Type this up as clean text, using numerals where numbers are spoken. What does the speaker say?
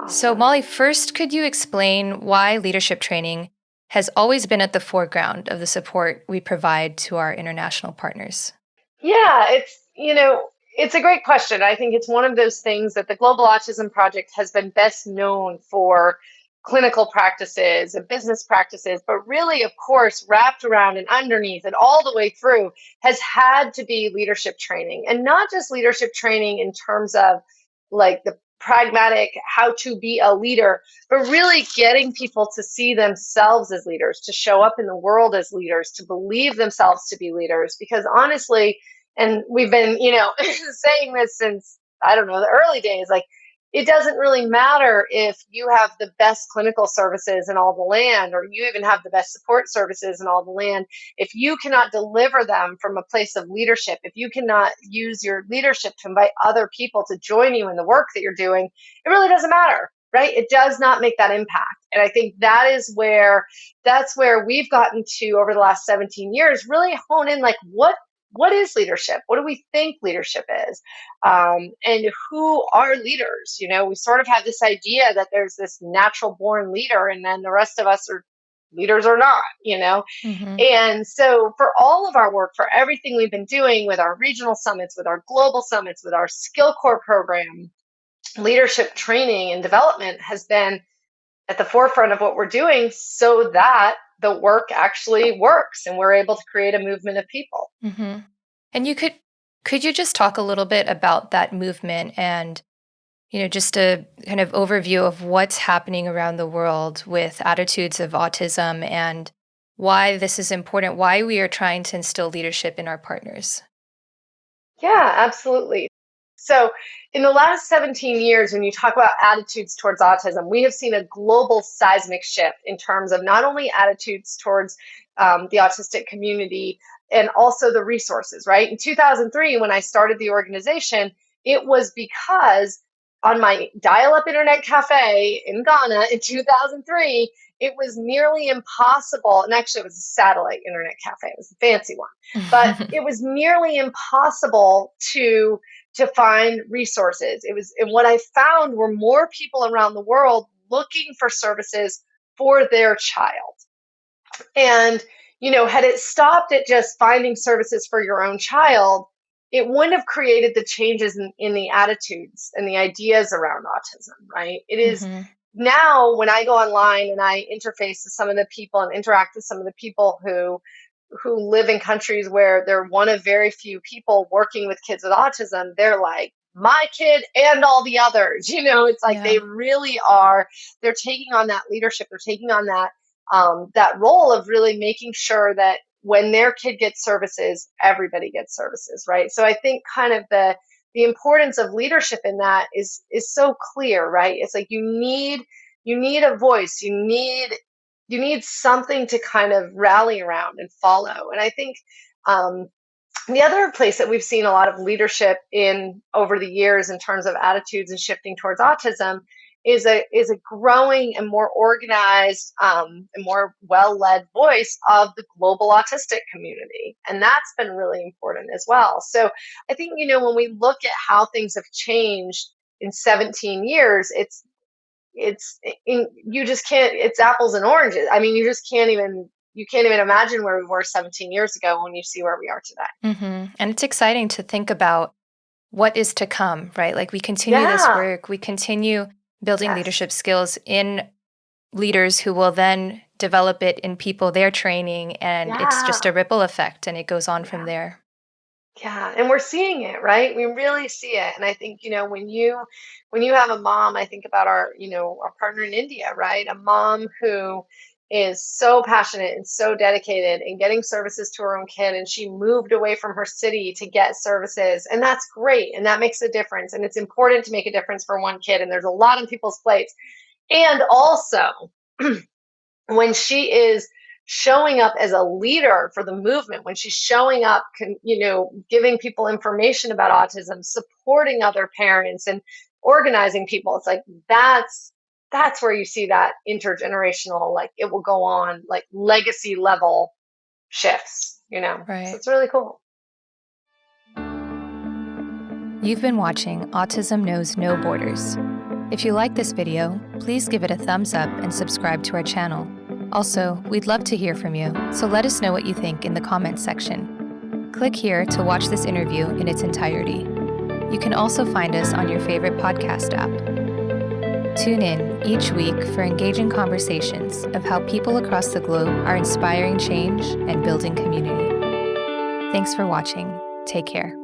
So, Awesome. Molly, first, could you explain why leadership training has always been at the foreground of the support we provide to our international partners? Yeah, it's a great question. I think it's one of those things that the Global Autism Project has been best known for clinical practices and business practices, but really, of course, wrapped around and underneath and all the way through has had to be leadership training. And not just leadership training in terms of like the pragmatic how to be a leader, but really getting people to see themselves as leaders, to show up in the world as leaders, to believe themselves to be leaders. Because honestly, and we've been, saying this since, I don't know, the early days, like, it doesn't really matter if you have the best clinical services in all the land, or you even have the best support services in all the land. If you cannot deliver them from a place of leadership, if you cannot use your leadership to invite other people to join you in the work that you're doing, it really doesn't matter, right? It does not make that impact. And I think that's where we've gotten to over the last 17 years, really hone in, like, what is leadership? What do we think leadership is? And who are leaders? We sort of have this idea that there's this natural born leader, and then the rest of us are leaders or not. Hmm. And so for all of our work, for everything we've been doing with our regional summits, with our global summits, with our skill core program, leadership training and development has been at the forefront of what we're doing so that the work actually works and we're able to create a movement of people. Hmm. And could you just talk a little bit about that movement and, just a kind of overview of what's happening around the world with attitudes of autism and why this is important, why we are trying to instill leadership in our partners? Yeah, absolutely. So, in the last 17 years, when you talk about attitudes towards autism, we have seen a global seismic shift in terms of not only attitudes towards the autistic community and also the resources, right? In 2003, when I started the organization, it was because on my dial up internet cafe in Ghana in 2003, it was nearly impossible. And actually, it was a satellite internet cafe, it was a fancy one, but it was nearly impossible to find resources. And what I found were more people around the world looking for services for their child. And, had it stopped at just finding services for your own child, it wouldn't have created the changes in the attitudes and the ideas around autism, right? It is Hmm. now when I go online and I interface with some of the people and interact with some of the people who live in countries where they're one of very few people working with kids with autism, they're like, my kid and all the others. It's like they Yeah. really are. They're taking on that leadership. They're taking on that role of really making sure that when their kid gets services, everybody gets services, right? So I think kind of the importance of leadership in that is so clear, right? It's like you need a voice, you need something to kind of rally around and follow. And I think um, the other place that we've seen a lot of leadership in over the years in terms of attitudes and shifting towards autism is a growing and more organized and more well-led voice of the global autistic community, and that's been really important as well. So I think when we look at how things have changed in 17 years, you just can't, it's apples and oranges. I mean, you can't even imagine where we were 17 years ago when you see where we are today. And it's exciting to think about what is to come, right? Like we continue this Yeah. work, we continue building Yes. leadership skills in leaders who will then develop it in people they're training, and it's just Yeah. a ripple effect and it goes on from Yeah. there. Yeah, and we're seeing it, right? We really see it. And I think, when you have a mom, I think about our partner in India, right? A mom who is so passionate and so dedicated in getting services to her own kid, and she moved away from her city to get services. And that's great. And that makes a difference. And it's important to make a difference for one kid. And there's a lot on people's plates. And also, when she is showing up as a leader for the movement, when she's showing up, giving people information about autism, supporting other parents and organizing people, it's like that's where you see that intergenerational, like it will go on, like legacy level shifts. So Right. it's really cool. You've been watching Autism Knows No Borders. If you like this video, please give it a thumbs up and subscribe to our channel. Also, we'd love to hear from you, so let us know what you think in the comments section. Click here to watch this interview in its entirety. You can also find us on your favorite podcast app. Tune in each week for engaging conversations of how people across the globe are inspiring change and building community. Thanks for watching. Take care.